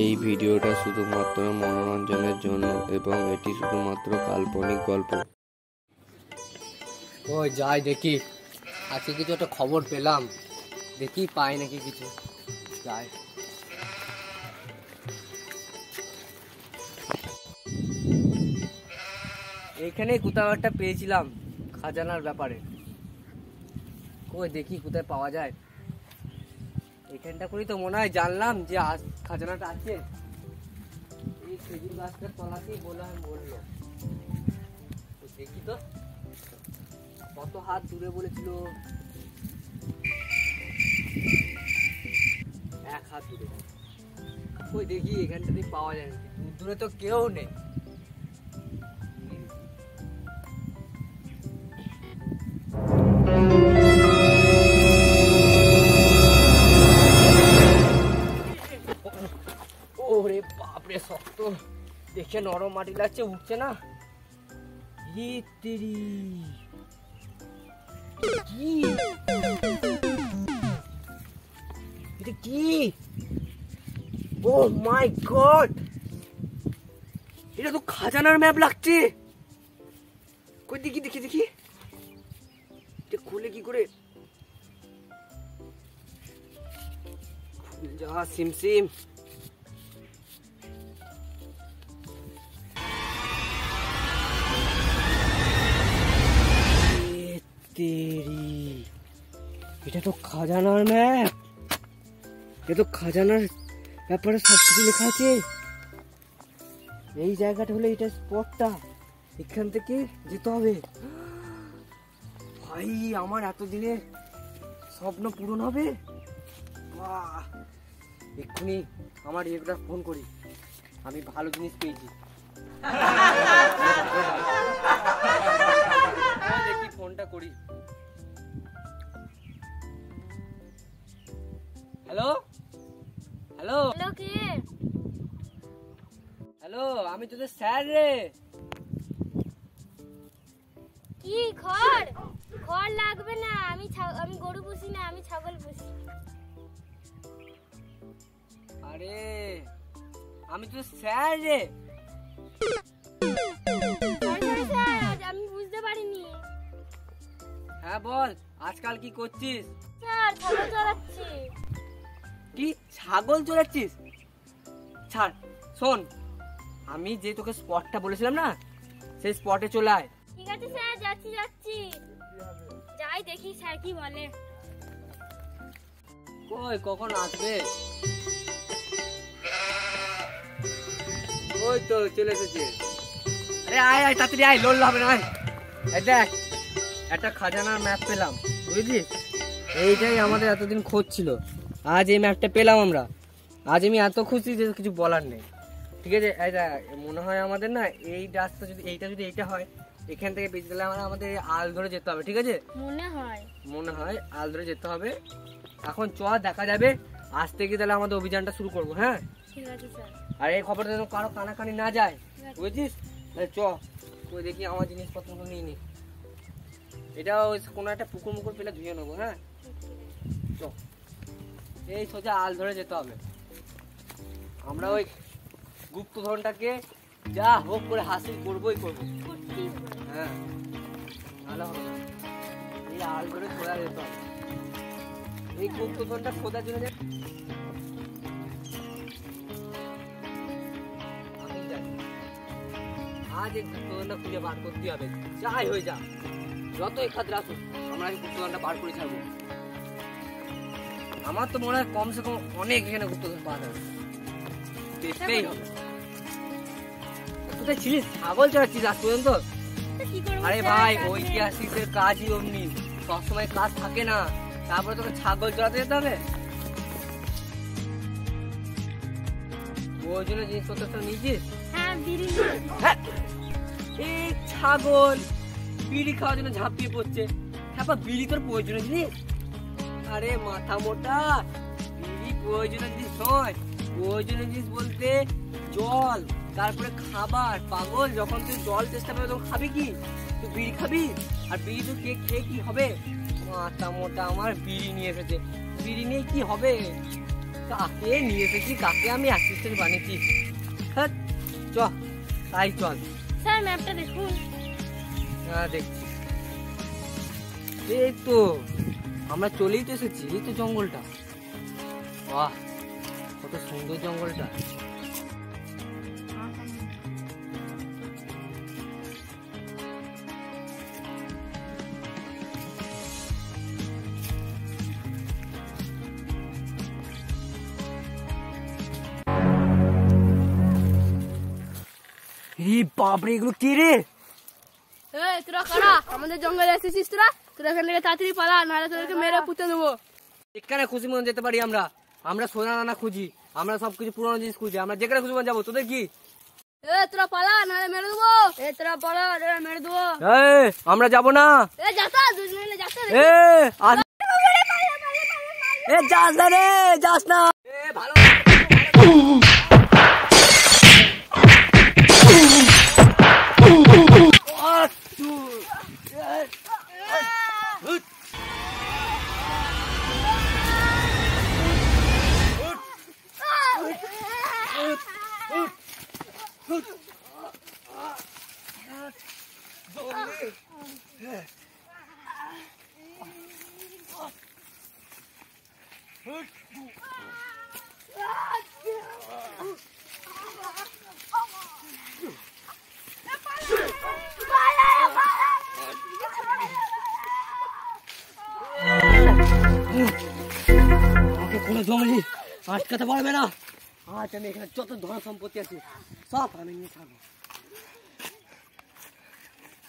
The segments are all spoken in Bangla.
এই ভিডিওটা শুধুমাত্র মনোরঞ্জনের জন্য এবং এটি শুধুমাত্র কাল্পনিক গল্প। ওই যাই দেখি, আজকে কিছু একটা খবর পেলাম, দেখি পাই নাকি কিছু। যাই এইখানে কোথাও একটা পেয়েছিলাম খাজানার ব্যাপারে। ওই দেখি কোথায় পাওয়া যায়। এখানটা করেই তো মনে হয় জানলাম যে খাজানাটা আছে। এই খেজুর গাছটার তলাতেই বললো, দেখি তো কত হাত দূরে বলেছিল। 1 হাত দূরে। ওই দেখি এখানটাতেই পাওয়া যায় নাকি। দূরে তো কেউ নেই। ওরে বাপরে, শক্ত দেখে নরম মাটি লাগছে, উঠছে না। কি ও মাই গড, এটা তো খাজানার ম্যাপ লাগছে। কই দেখি দেখি দেখি, এটা খুলে কি করে? যা সিমসিম, এটা তো খাজানার ম্যাপ। এটা তো খাজানার ব্যাপারে সবকিছু লেখা আছে। এই জায়গাটা হলো, এটা স্পটটা, এখান থেকে যেতে হবে। ভাই আমার এতদিনের স্বপ্ন পূরণ হবে। এক্ষুনি আমার একটা ফোন করি, আমি ভালো জিনিস পেয়েছি। দেখি ফোনটা করি। হ্যালো হ্যালো হ্যালো, কে? হ্যালো, আমি তোদের স্যার রে। কি খড়? খড় লাগবে না, আমি গরু পুষি না, আমি ছাগল পুষি। আরে আমি তোদের স্যার রে। স্যার, আমি বুঝতে পারিনি। হ্যাঁ বল, আজকাল কি করছিস? স্যার, ছাগল চড়াচ্ছি। কি ছাগল চড়াচ্ছিস? ছাড়, শোন, আমি যে তোকে স্পটটা বলেছিলাম না, সেই স্পটে চলে আয়। ঠিক আছে স্যার, যাচ্ছি যাচ্ছি। যাই দেখি স্যার কি বলে। কই কখন আসবে? ওই তো চলে এসেছে। আরে আয় আয়, তাড়াতাড়ি আয়, লোল হবে না। এই দেখ, একটা খাজানার ম্যাপ পেলাম, বুঝলি? এইটাই আমাদের এতদিন খোঁজ ছিল। আজ এই ম্যাপটা পেলাম আমরা। আজ আমি এত খুশি যে কিছু বলার নেই। ঠিক আছে, এটা মনে হয় আমাদের না, এই রাস্তা যদি এইটা হয়, এখান থেকে বেঁচে গেলে আমাদের আল ধরে যেতে হবে। ঠিক আছে, মনে হয় আল ধরে যেতে হবে। এখন চ, দেখা যাবে। আজ থেকে তাহলে আমাদের অভিযানটা শুরু করবো। হ্যাঁ ঠিক আছে স্যার। আর এই খবরটা যেন কারো কানাকানি না যায়, বুঝছিস? চ, ওই দেখি আমার জিনিসপত্র নিয়ে নি। এটা ওই কোনো একটা পুকুর মুকুর পেলে ধুয়ে নেবো। হ্যাঁ চ, এই সোজা আল ধরে যেতে হবে। আমরা ওই গুপ্তধনটাকে যা হোক করে হাসিল করবোই করবো। হ্যাঁ, ভালো হবে। এই আল ধরে খোঁজা যেতে হবে। এই গুপ্তধনটা খোঁজার জন্য আমি জানি আজ এই গুপ্তধনটা খুঁজে বার করতে হবে, যাই হয়ে যা, যতই খাতরা আসুক, আমরা এই গুপ্তধনটা বার করে ছাড়বো। আমার তো মনে হয় কমসে কম অনেক এখানে গুপ্তধন পাওয়া যাবে, দেখতেই হবে। কোথায় ছিলিস? ছাগল চড়াচ্ছিস আজ পর্যন্ত? আরে ভাই, ঐতিহাসিকদের কাজই অমনি, সবসময় কাজ থাকে না, তারপরে তোকে ছাগল চড়াতে যেতে হবে। ওই জন্য জিনিসপত্র নিয়েছিস? হ্যাঁ, এই ছাগল বিড়ি খাওয়ার জন্য ঝাঁপিয়ে পড়ছে। হ্যাঁ, বিড়ি তোর প্রয়োজনীয় জিনিস? আরে মাথা মোটা, বিড়ি প্রয়োজনীয় জিনিস নয়। প্রয়োজনীয় জিনিস বলতে জল, তারপরে খাবার। পাগল, যখন তুই জল চেষ্টা করবি তখন খাবি কি? তুই বিড়ি খাবি? আর বিড়ি তো খেয়ে কি হবে? মাথা মোটা আমার বিড়ি নিয়ে এসেছে। বিড়ি নিয়ে কি হবে? কাকে নিয়ে এসেছি, কাকে আমি অ্যাসিস্ট্যান্ট বানিয়েছি। হ্যাঁ চল, তাই চল। স্যার ম্যাপটা দেখুন। হ্যাঁ দেখছি। এই তো আমরা চলেই তো এসেছি, এই তো জঙ্গলটা। বাহ কত সুন্দর জঙ্গলটা। বাপরে এগুলো কি রে? তোরা কারা? আমাদের জঙ্গলে এসেছিস তোরা? তোরা এখান থেকে তাড়াতাড়ি পালা, নাহলে তোদেরকে মেরে পুঁতে দেবো। যেখানে খুশি মন যেতে পারি আমরা। আমরা সোনা দানা খুঁজি, আমরা সবকিছু পুরোনো জিনিস খুঁজি, আমরা যেখানে খুশি মন যাবো। তোদের কি? তোরা পালা, নাহলে মেরে দেবো। তোরা পালা, মেরে দেবো। আমরা যাবো না। যাতা দুজন মিলে যাতা। যাস না রে, যাস না। ভালো আমাকে কোনো জঙ্গলি আটকাতে পারবে না। আজ আমি এখানে যত ধন সম্পত্তি আছে সব আমি নিয়ে থাকবো।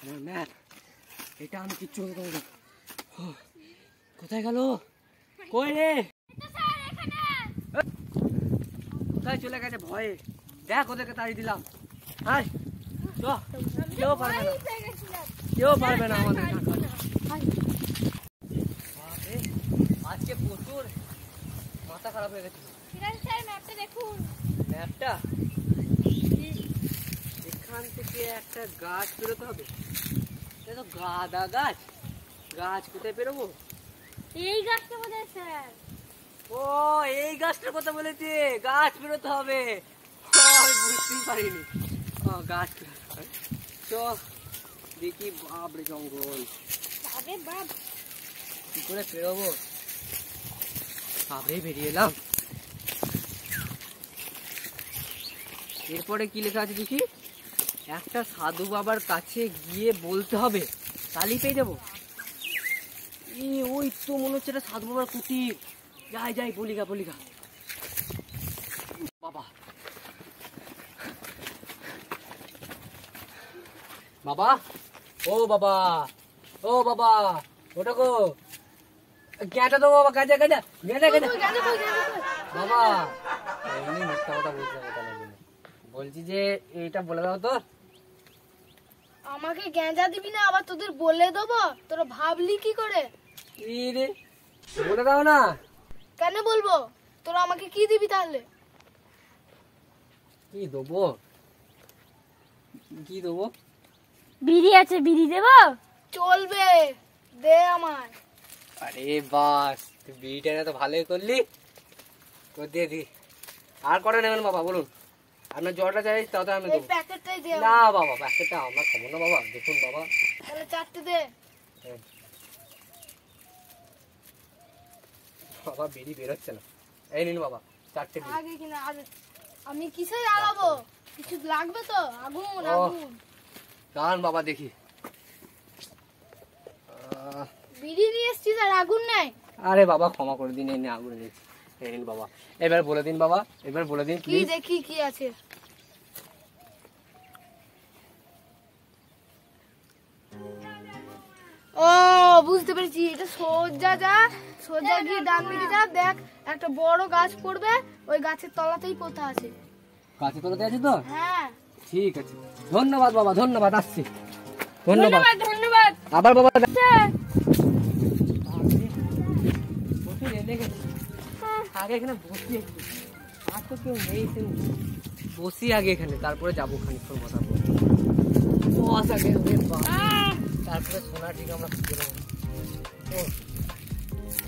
আমার ম্যাপ, এটা আমি কিচ্ছু করতে পারবো না। কোথায় গেল? কই রে? কোথায় চলে গেছে ভয়ে? দেখ ওদেরকে তাড়িয়ে দিলাম। হাই কেউ পারবে না, কেউ পারবে না আমাদের। আজকে প্রচুর মাথা খারাপ হয়ে গেছে। ম্যাপটা এখান থেকে একটা গাছ বেরোতে হবে। গাদা গাছ, গাছ কোথায় বেরোবো? এই গাছটা বোধ হয় স্যার। ও এই গাছটার কথা বলেছে, গাছ বেরোতে হবে। আমি বুঝতেই পারিনি। গাছ দেখি। বাপরে জঙ্গল, কি করে বেরোবো? বাপরে বেরিয়ে এলাম। এরপরে কি লেখা আছে দেখি? একটা সাধু বাবার কাছে গিয়ে বলতে হবে, তাহলেই পেয়ে যাবো। ওই তো মনে হচ্ছে এটা সাধু বাবার কুটির। যাই যাই, বলিগা বলিগা। বাবা বাবা, ও বাবা, ও বাবা, ওটা গো গ্যাটা তো বাবা, গাজা গাজা গাজা গাজা। বাবা এমনি মিথ্যা কথা বলছি, বলছি যে এইটা বলে দাও তো। আমাকে গ্যাঁজা দিবি না, আবার তোদের বলে দেবো? তোরা ভাবলি কি করে? কি রে, বলে দাও না। কেন বলবো? তোরা আমাকে কি দিবি তাহলে? কি দেবো? কি দেবো? বিড়ি আছে, বিড়ি দেবো? চলবে, দে আমার। আরে বাস, তুই বিড়িটা তো ভালোই করলি, দিয়ে দি। আর কটা নেবেন বাবা বলুন? আপনার জলটা চাই তাতে আমি দেবো। প্যাকেটটাই দে। না বাবা, প্যাকেটটা আমরা খাবো না বাবা। দেখুন বাবা, তাহলে চারটে দে। বাবা বিড়ি বেরোচ্ছে না। এই নিন বাবা, চারটে বিড়ি। আগে কিনা আমি কিসে জ্বালাবো? কিছু লাগবে তো? আগুন আগুন। গান বাবা দেখি। বিড়ি নিয়ে এসছিস আর আগুন নাই? আরে বাবা ক্ষমা করে দিন, এনে আগুন দিচ্ছি। এই নিন বাবা, এবার বলে দিন বাবা, এবার বলে দিন কি প্লিজ। দেখি কি আছে। ও বুঝতে পেরেছি, এটা সোজা যা, সোজা গিয়ে ডান দিকে যা, দেখ একটা বড় গাছ পড়বে, ওই গাছের তলাতেই পোতা আছে। কাছে তোলাতে আছে তো? হ্যাঁ ঠিক আছে, ধন্যবাদ বাবা, ধন্যবাদ। আসছি, ধন্যবাদ। ধন্যবাদ। আবার বাবা আগে এখানে বসি, আর তো কেউ নেই, বসি আগে এখানে, তারপরে যাবো খানিকক্ষণ কথা বলবো। বস আগে, তারপরে সোনার দিকে আমরা খুঁজে নেবো।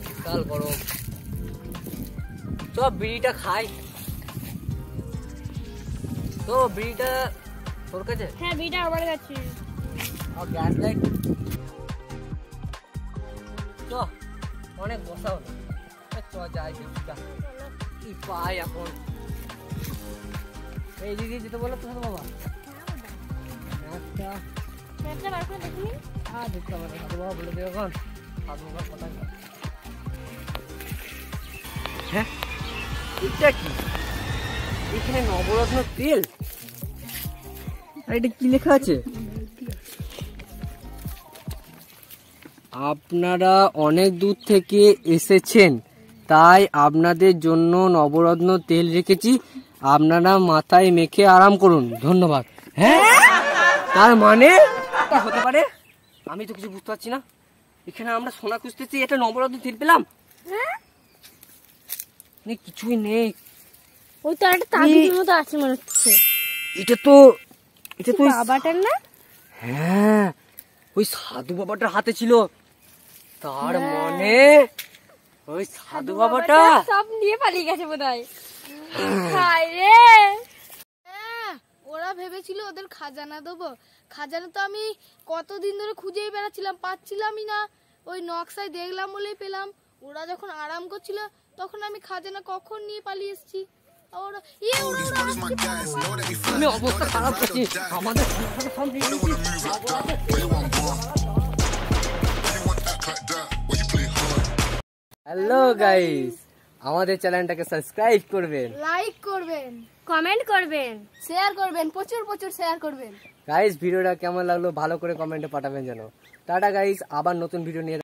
বিশাল গরম, তো বিড়িটা খাই। তো বিড়িটা তোর কাছে? হ্যাঁ বিটা আমার কাছে। আর গ্যাস লাইট তো অনেক বসা হলো, চ যাই বিড়িটা কি পাই এখন। এই দিদি যেতে বলো তো বাবা একটা ম্যাপটা বার করে দেখি। দেখতে পাবো সাধু বাবা বলে দেবে এখন। সাধু বাবার কথা হ্যাঁ এটা কি? এখানে নবরত্ন তেল, আর এটা কি লেখা আছে? আপনারা অনেক দূর থেকে এসেছেন, তাই আপনাদের জন্য নবরত্ন তেল রেখেছি, আপনারা মাথায় মেখে আরাম করুন, ধন্যবাদ। হ্যাঁ তার মানে তা হতে পারে, আমি তো কিছু বুঝতে পারছি না। এখানে আমরা সোনা খুঁজতেছি, এটা নবরত্ন তেল পেলাম, কিছুই নেই। ওই তো একটা তাবিজের মতো আছে মনে হচ্ছে। এটা তো বাবাটার না? হ্যাঁ ওই সাধু বাবাটার হাতে ছিল, তার মানে ওই সাধু বাবাটা সব নিয়ে পালিয়ে গেছে বোধহয়। হায় রে, ওরা ভেবেছিল ওদের খাজানা দেবো। খাজানা তো আমি কতদিন ধরে খুঁজেই বেড়াচ্ছিলাম, পাচ্ছিলামই না। ওই নকশায় দেখলাম বলেই পেলাম। ওরা যখন আরাম করছিল তখন আমি খাজানা কখন নিয়ে পালিয়ে এসেছি। ওরা আমি অবস্থা খারাপ করছি আমাদের। হ্যালো গাইস, আমাদের চ্যানেলটাকে সাবস্ক্রাইব করবেন, লাইক করবেন, কমেন্ট করবেন, শেয়ার করবেন, প্রচুর শেয়ার করবেন। গাইস ভিডিওটা কেমন লাগলো ভালো করে কমেন্টে পাঠাবেন যেন। টাটা গাইস, আবার নতুন ভিডিও নিয়ে